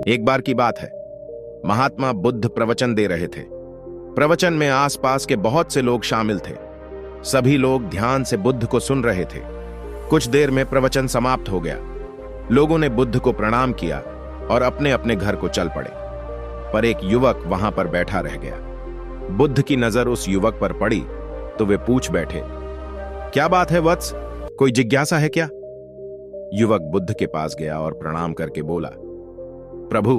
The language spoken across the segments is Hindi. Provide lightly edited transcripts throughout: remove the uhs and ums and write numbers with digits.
एक बार की बात है, महात्मा बुद्ध प्रवचन दे रहे थे। प्रवचन में आसपास के बहुत से लोग शामिल थे। सभी लोग ध्यान से बुद्ध को सुन रहे थे। कुछ देर में प्रवचन समाप्त हो गया। लोगों ने बुद्ध को प्रणाम किया और अपने अपने घर को चल पड़े। पर एक युवक वहां पर बैठा रह गया। बुद्ध की नजर उस युवक पर पड़ी तो वे पूछ बैठे, क्या बात है वत्स, कोई जिज्ञासा है क्या? युवक बुद्ध के पास गया और प्रणाम करके बोला, प्रभु,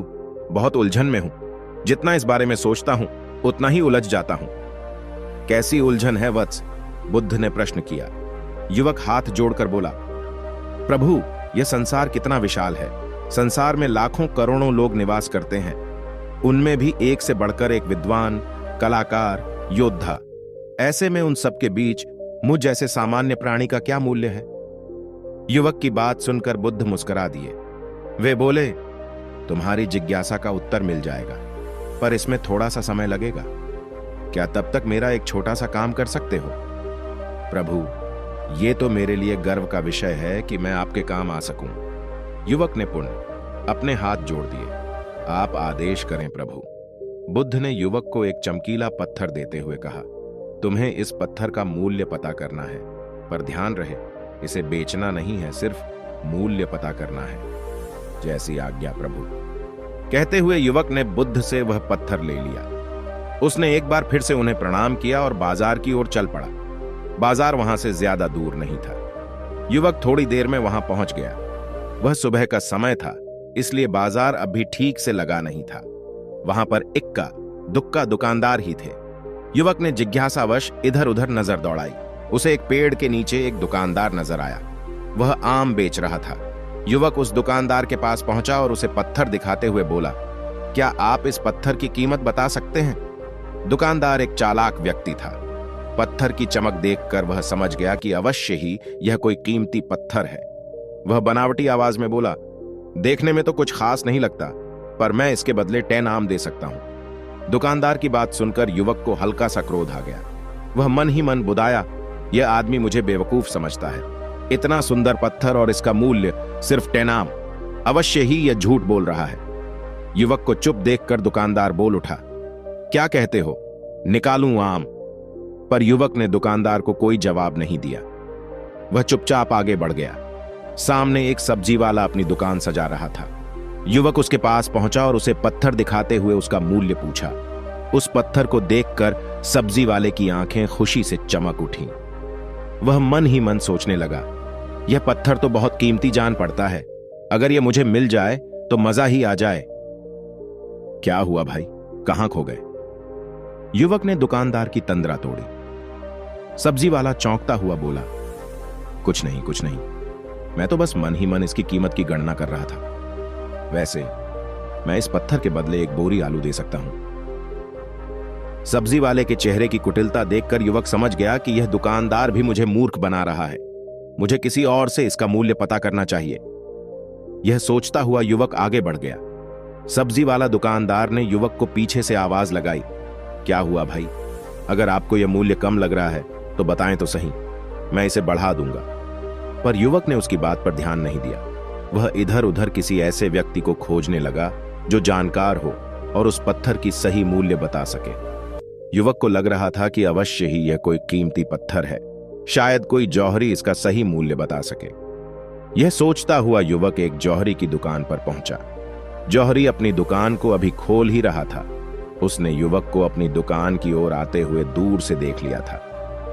बहुत उलझन में हूं। जितना इस बारे में सोचता हूं उतना ही उलझ जाता हूं। कैसी उलझन है वत्स? बुद्ध ने प्रश्न किया। युवक हाथ जोड़कर बोला, प्रभु, यह संसार कितना विशाल है। संसार में लाखों करोड़ों लोग निवास करते हैं। उनमें भी एक से बढ़कर एक विद्वान, कलाकार, योद्धा। ऐसे में उन सबके बीच मुझ जैसे सामान्य प्राणी का क्या मूल्य है? युवक की बात सुनकर बुद्ध मुस्कुरा दिए। वे बोले, तुम्हारी जिज्ञासा का उत्तर मिल जाएगा, पर इसमें थोड़ा सा समय लगेगा। क्या तब तक मेरा एक छोटा सा काम कर सकते हो? प्रभु, यह तो मेरे लिए गर्व का विषय है कि मैं आपके काम आ सकूं। युवक ने पुनः अपने हाथ जोड़ दिए। आप आदेश करें प्रभु। बुद्ध ने युवक को एक चमकीला पत्थर देते हुए कहा, तुम्हें इस पत्थर का मूल्य पता करना है, पर ध्यान रहे, इसे बेचना नहीं है, सिर्फ मूल्य पता करना है। जैसी आज्ञा प्रभु। कहते हुए युवक ने बुद्ध से वह पत्थर ले लिया। उसने एक बार फिर से उन्हें प्रणाम किया और बाजार की ओर चल पड़ा। बाजार वहां से ज्यादा दूर नहीं था। युवक थोड़ी देर में वहां पहुंच गया। वह सुबह का समय था, इसलिए बाजार अभी ठीक से लगा नहीं था। वहां पर इक्का दुक्का दुकानदार ही थे। युवक ने जिज्ञासावश इधर उधर नजर दौड़ाई। उसे एक पेड़ के नीचे एक दुकानदार नजर आया। वह आम बेच रहा था। युवक उस दुकानदार के पास पहुंचा और उसे पत्थर दिखाते हुए बोला, क्या आप इस पत्थर की कीमत बता सकते हैं? दुकानदार एक चालाक व्यक्ति था। पत्थर की चमक देखकर वह समझ गया कि अवश्य ही यह कोई कीमती पत्थर है। वह बनावटी आवाज में बोला, देखने में तो कुछ खास नहीं लगता, पर मैं इसके बदले 10 आम दे सकता हूं। दुकानदार की बात सुनकर युवक को हल्का सा क्रोध आ गया। वह मन ही मन बुदाया, यह आदमी मुझे बेवकूफ समझता है। इतना सुंदर पत्थर और इसका मूल्य सिर्फ 10 आम। अवश्य ही यह झूठ बोल रहा है। युवक को चुप देखकर दुकानदार बोल उठा, क्या कहते हो, निकालूं आम? पर युवक ने दुकानदार को कोई जवाब नहीं दिया। वह चुपचाप आगे बढ़ गया। सामने एक सब्जी वाला अपनी दुकान सजा रहा था। युवक उसके पास पहुंचा और उसे पत्थर दिखाते हुए उसका मूल्य पूछा। उस पत्थर को देखकर सब्जी वाले की आंखें खुशी से चमक उठी। वह मन ही मन सोचने लगा, यह पत्थर तो बहुत कीमती जान पड़ता है। अगर यह मुझे मिल जाए तो मजा ही आ जाए। क्या हुआ भाई, कहां खो गए? युवक ने दुकानदार की तंद्रा तोड़ी। सब्जी वाला चौंकता हुआ बोला, कुछ नहीं कुछ नहीं, मैं तो बस मन ही मन इसकी कीमत की गणना कर रहा था। वैसे मैं इस पत्थर के बदले एक बोरी आलू दे सकता हूं। सब्जी वाले के चेहरे की कुटिलता देखकर युवक समझ गया कि यह दुकानदार भी मुझे मूर्ख बना रहा है। मुझे किसी और से इसका मूल्य पता करना चाहिए। यह सोचता हुआ युवक आगे बढ़ गया। सब्जी वाला दुकानदार ने युवक को पीछे से आवाज लगाई, क्या हुआ भाई? अगर आपको यह मूल्य कम लग रहा है तो बताएं तो सही, मैं इसे बढ़ा दूंगा। पर युवक ने उसकी बात पर ध्यान नहीं दिया। वह इधर उधर किसी ऐसे व्यक्ति को खोजने लगा जो जानकार हो और उस पत्थर की सही मूल्य बता सके। युवक को लग रहा था कि अवश्य ही यह कोई कीमती पत्थर है, शायद कोई जौहरी इसका सही मूल्य बता सके। यह सोचता हुआ युवक एक जौहरी की दुकान पर पहुंचा। जौहरी अपनी दुकान को अभी खोल ही रहा था। उसने युवक को अपनी दुकान की ओर आते हुए दूर से देख लिया था।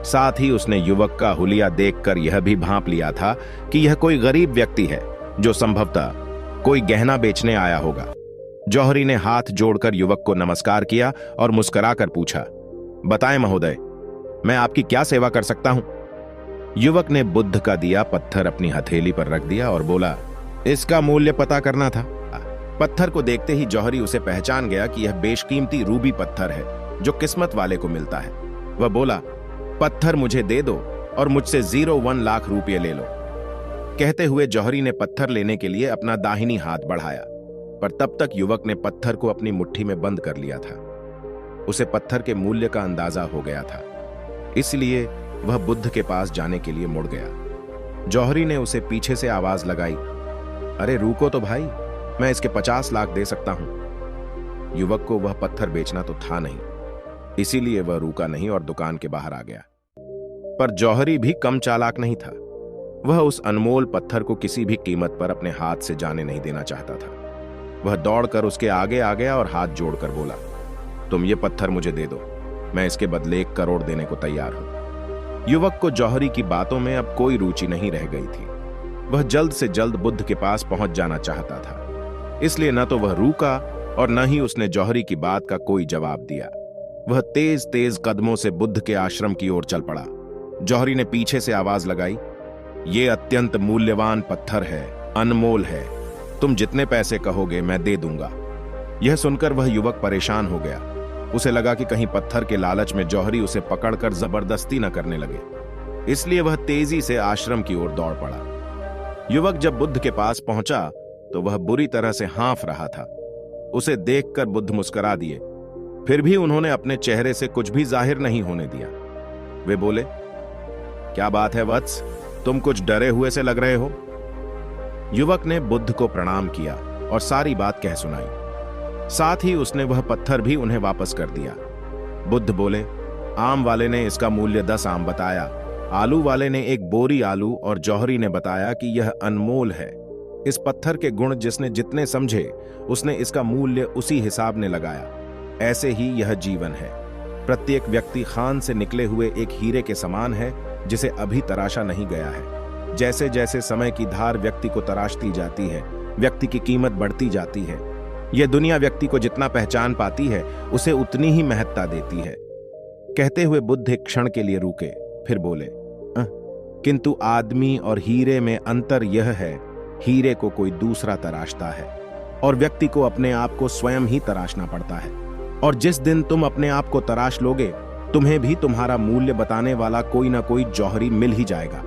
साथ ही उसने युवक का हुलिया देखकर यह भी भांप लिया था कि यह कोई गरीब व्यक्ति है जो संभवतः कोई गहना बेचने आया होगा। जौहरी ने हाथ जोड़कर युवक को नमस्कार किया और मुस्कुराकर पूछा, बताएं महोदय, मैं आपकी क्या सेवा कर सकता हूं? युवक ने बुद्ध का दिया पत्थर अपनी हथेली पर रख दिया और बोला, इसका मूल्य पता करना था। पत्थर को देखते ही जौहरी उसे पहचान गया कि यह बेशकीमती रूबी पत्थर है जो किस्मत वाले को मिलता है। वह बोला, पत्थर मुझे दे दो और मुझसे 01 लाख रुपये ले लो। कहते हुए जौहरी ने पत्थर लेने के लिए अपना दाहिनी हाथ बढ़ाया, पर तब तक युवक ने पत्थर को अपनी मुट्ठी में बंद कर लिया था। उसे पत्थर के मूल्य का अंदाजा हो गया था, इसलिए वह बुद्ध के पास जाने के लिए मुड़ गया। जौहरी ने उसे पीछे से आवाज लगाई, अरे रुको तो भाई, मैं इसके 50 लाख दे सकता हूं। युवक को वह पत्थर बेचना तो था नहीं, इसीलिए वह रुका नहीं और दुकान के बाहर आ गया। पर जौहरी भी कम चालाक नहीं था। वह उस अनमोल पत्थर को किसी भी कीमत पर अपने हाथ से जाने नहीं देना चाहता था। वह दौड़कर उसके आगे आ गया और हाथ जोड़कर बोला, तुम ये पत्थर मुझे दे दो, मैं इसके बदले 1 करोड़ देने को तैयार हूं। युवक को जौहरी की बातों में अब कोई रुचि नहीं रह गई थी। वह जल्द से जल्द बुद्ध के पास पहुंच जाना चाहता था, इसलिए न तो वह रुका और न ही उसने जौहरी की बात का कोई जवाब दिया। वह तेज तेज कदमों से बुद्ध के आश्रम की ओर चल पड़ा। जौहरी ने पीछे से आवाज लगाई, ये अत्यंत मूल्यवान पत्थर है, अनमोल है, तुम जितने पैसे कहोगे मैं दे दूंगा। यह सुनकर वह युवक परेशान हो गया। उसे लगा कि कहीं पत्थर के लालच में जौहरी उसे पकड़कर जबरदस्ती न करने लगे, इसलिए वह तेजी से आश्रम की ओर दौड़ पड़ा। युवक जब बुद्ध के पास पहुंचा तो वह बुरी तरह से हाँफ रहा था। उसे देखकर बुद्ध मुस्कुरा दिए, फिर भी उन्होंने अपने चेहरे से कुछ भी जाहिर नहीं होने दिया। वे बोले, क्या बात है वत्स, तुम कुछ डरे हुए से लग रहे हो। युवक ने बुद्ध को प्रणाम किया और सारी बात कह सुनाई। साथ ही उसने वह पत्थर भी उन्हें वापस कर दिया। बुद्ध बोले, आम वाले ने इसका मूल्य 10 आम बताया, आलू वाले ने 1 बोरी आलू और जौहरी ने बताया कि यह अनमोल है। इस पत्थर के गुण जिसने जितने समझे उसने इसका मूल्य उसी हिसाब ने लगाया। ऐसे ही यह जीवन है। प्रत्येक व्यक्ति खान से निकले हुए एक हीरे के समान है जिसे अभी तराशा नहीं गया है। जैसे जैसे समय की धार व्यक्ति को तराशती जाती है, व्यक्ति की कीमत बढ़ती जाती है। यह दुनिया व्यक्ति को जितना पहचान पाती है उसे उतनी ही महत्ता देती है। कहते हुए बुद्ध एक क्षण के लिए रुके, फिर बोले, किंतु आदमी और हीरे में अंतर यह है, हीरे को कोई दूसरा तराशता है और व्यक्ति को अपने आप को स्वयं ही तराशना पड़ता है। और जिस दिन तुम अपने आप को तराश लोगे, तुम्हें भी तुम्हारा मूल्य बताने वाला कोई ना कोई जौहरी मिल ही जाएगा।